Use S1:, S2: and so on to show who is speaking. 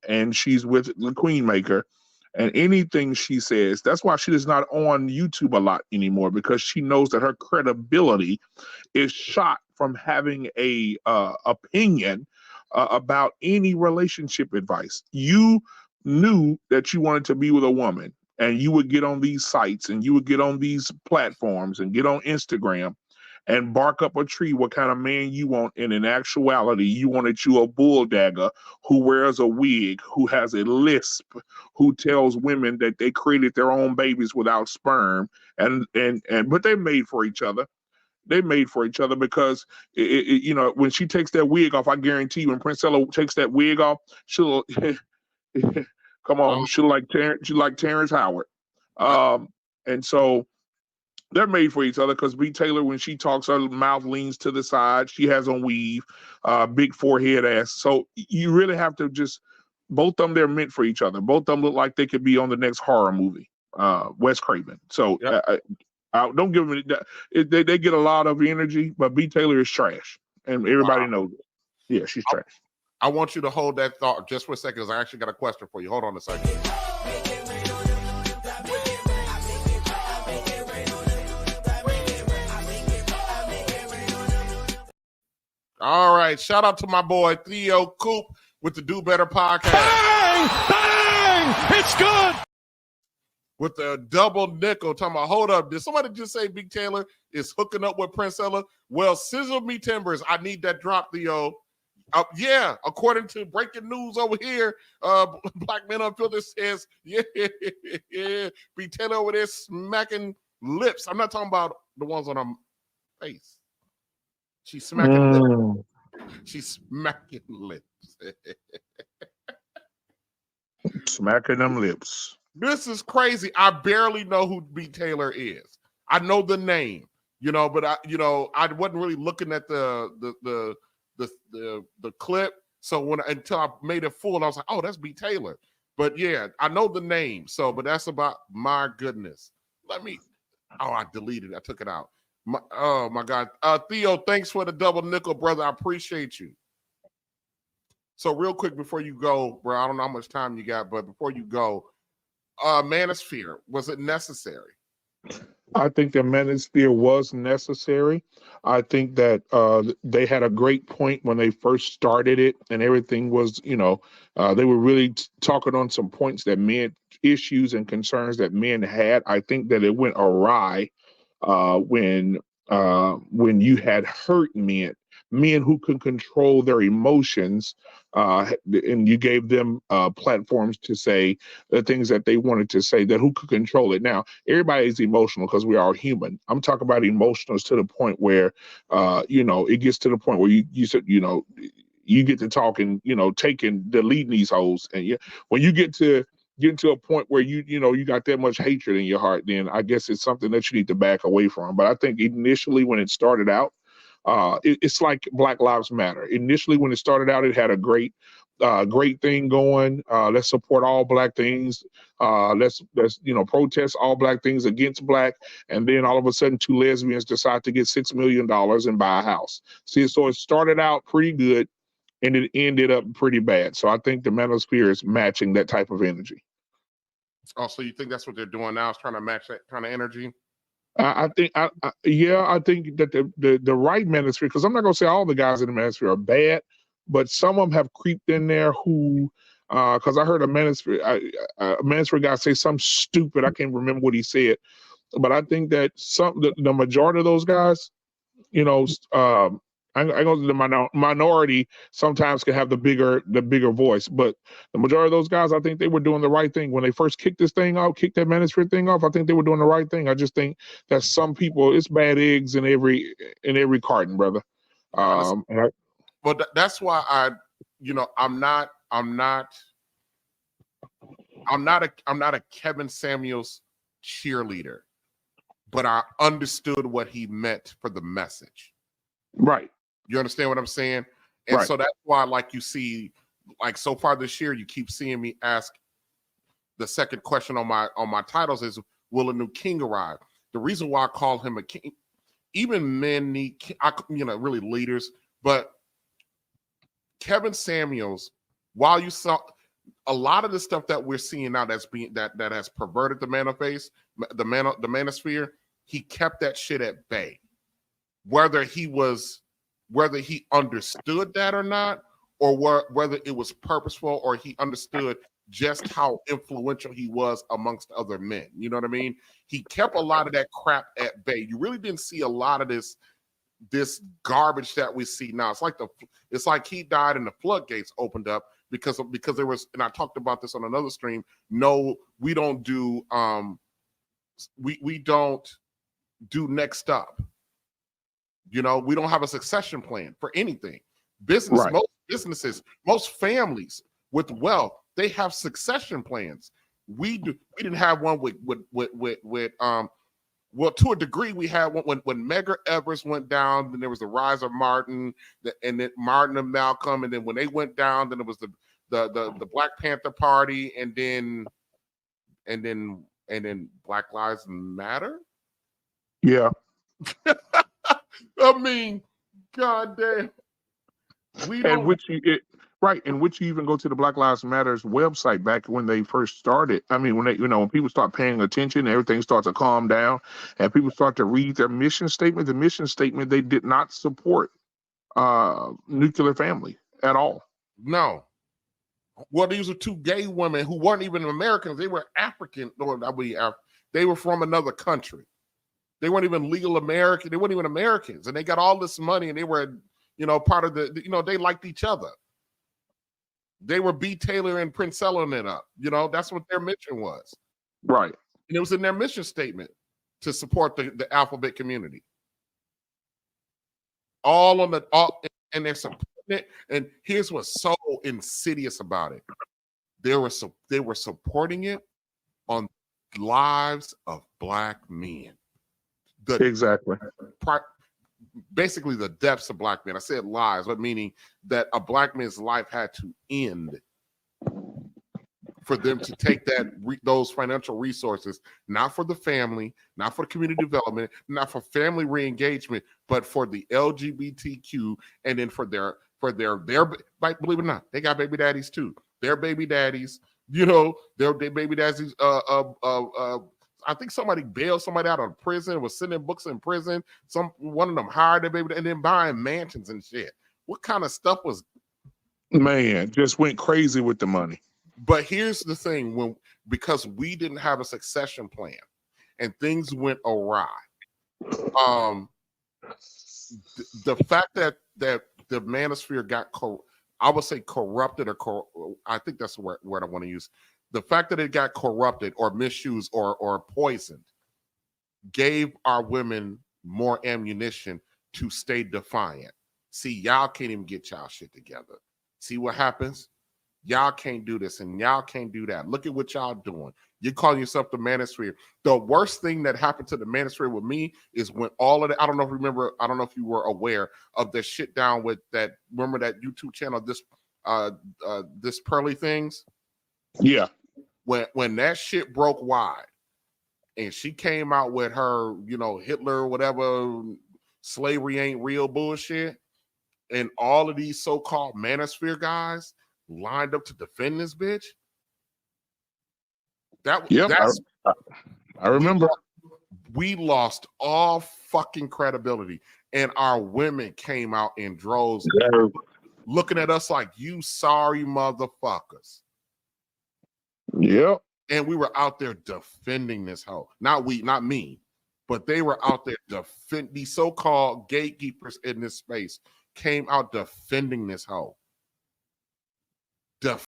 S1: and she's with the Queen Maker. And anything she says, that's why she is not on YouTube a lot anymore, because she knows that her credibility is shot from having a opinion about any relationship advice. You knew that you wanted to be with a woman, and you would get on these sites and you would get on these platforms and get on Instagram and bark up a tree what kind of man you want. And in actuality, you wanted you a bulldagger who wears a wig, who has a lisp, who tells women that they created their own babies without sperm. But they made for each other. They made for each other because, when she takes that wig off, I guarantee you, when Princella takes that wig off, she'll, come on, she'll like Terrence Howard. And so, they're made for each other because B.Taylor, when she talks, her mouth leans to the side. She has on weave, big forehead ass. So you really have to both of them, they're meant for each other. Both of them look like they could be on the next horror movie, Wes Craven. So don't give them that. They get a lot of energy, but B.Taylor is trash. And everybody knows it. Yeah, she's trash.
S2: I want you to hold that thought just for a second, because I actually got a question for you. Hold on a second. All right, shout out to my boy Theo Coop with the Do Better podcast.
S3: Bang! Bang! It's good!
S2: With the double nickel, talking about, hold up, did somebody just say B.Taylor is hooking up with Princella? Well, sizzle me timbers, I need that drop, Theo. Yeah, according to breaking news over here, Black Men Unfiltered says, yeah, B.Taylor over there smacking lips. I'm not talking about the ones on her face. She's smacking lips. She's smacking lips.
S1: Smacking them lips.
S2: This is crazy. I barely know who B.Taylor is. I know the name, but I wasn't really looking at the clip. So until I made it full, I was like, oh, that's B.Taylor. But yeah, I know the name. So, but that's about, my goodness. I deleted it. I took it out. Oh my God. Theo, thanks for the double nickel, brother. I appreciate you. So real quick before you go, bro, I don't know how much time you got, but before you go, Manosphere, was it necessary?
S1: I think the Manosphere was necessary. I think that they had a great point when they first started it, and everything was, they were really talking on some points that issues and concerns that men had. I think that it went awry when you had hurt men who could control their emotions, and you gave them platforms to say the things that they wanted to say, that who could control it. Now, everybody is emotional because we are human. I'm talking about emotionals to the point where, it gets to the point where you said, you get to talking, deleting these hoes. And when you get to a point where you got that much hatred in your heart, then I guess it's something that you need to back away from. But I think initially when it started out, it's like Black Lives Matter. Initially when it started out, it had a great thing going. Let's support all Black things. Let's protest all Black things against Black. And then all of a sudden, two lesbians decide to get $6 million and buy a house. See, so it started out pretty good, and it ended up pretty bad. So I think the Manosphere is matching that type of energy.
S2: Oh, so you think that's what they're doing now, is trying to match that kind of energy?
S1: I think that the right Manosphere, because I'm not going to say all the guys in the Manosphere are bad, but some of them have creeped in there who, because I heard a Manosphere guy say something stupid. I can't remember what he said, but I think that the majority of those guys, I go to the minority sometimes can have the bigger voice, but the majority of those guys, I think they were doing the right thing when they first kicked that Manosphere thing off. I think they were doing the right thing. I just think that some people, it's bad eggs in every carton, brother.
S2: That's why I'm not a Kevin Samuels cheerleader, but I understood what he meant for the message.
S1: Right.
S2: You understand what I'm saying? And so that's why, like, you see, like, so far this year, you keep seeing me ask the second question on my titles is, will a new king arrive? The reason why I call him a king, even men need, really leaders, but Kevin Samuels, while you saw, a lot of the stuff that we're seeing now that has perverted the manosphere, he kept that shit at bay. Whether he understood that or not, or whether it was purposeful, or he understood just how influential he was amongst other men. You know what I mean? He kept a lot of that crap at bay. You really didn't see a lot of this garbage that we see now. It's like he died and the floodgates opened up because there was, and I talked about this on another stream. No, we don't do we don't do next up. You know, we don't have a succession plan for anything. Most businesses, most families with wealth, they have succession plans. We didn't have one with well, to a degree, we had one when Medgar Evers went down. Then there was the rise of Martin, and then Martin and Malcolm, and then when they went down, then it was the Black Panther Party, and then Black Lives Matter.
S1: Yeah.
S2: I mean, goddamn.
S1: In which you even go to the Black Lives Matters website back when they first started. I mean, when people start paying attention, everything starts to calm down, and people start to read their mission statement. The mission statement, they did not support nuclear family at all.
S2: No. Well, these were two gay women who weren't even Americans. They were African, or they were from another country. They weren't even legal American. They weren't even Americans, and they got all this money, and they were, part of they liked each other. They were B.Taylor and Princella it up. That's what their mission was.
S1: Right.
S2: And it was in their mission statement to support the alphabet community. And they're supporting it. And here's what's so insidious about it. They were supporting it on lives of Black men.
S1: Exactly.
S2: Basically the depths of Black men. I said lives, but meaning that a Black man's life had to end for them to take those financial resources, not for the family, not for community development, not for family re-engagement, but for the LGBTQ, and then for their like, believe it or not, they got baby daddies too. Their baby daddies, their baby daddies. I think somebody bailed somebody out of prison, was sending books in prison. One of them hired their baby and then buying mansions and shit. What kind of stuff was?
S1: Man, just went crazy with the money.
S2: But here's the thing: because we didn't have a succession plan and things went awry, the fact that the manosphere got I would say corrupted, or I think that's the word I want to use. The fact that it got corrupted or misused or poisoned gave our women more ammunition to stay defiant. See, y'all can't even get y'all shit together. See what happens? Y'all can't do this and y'all can't do that. Look at what y'all doing. You're calling yourself the manosphere. The worst thing that happened to the manosphere with me is when all of the, I don't know if you were aware of the shit down with that. Remember that YouTube channel, this Pearly Things?
S1: Yeah.
S2: When that shit broke wide and she came out with her, Hitler, whatever, slavery ain't real bullshit, and all of these so-called manosphere guys lined up to defend this bitch.
S1: I remember.
S2: We lost all fucking credibility, and our women came out in droves looking at us like, you sorry motherfuckers.
S1: Yep.
S2: And we were out there defending this hoe. Not me, but they were out there defending. These so-called gatekeepers in this space came out defending this hoe.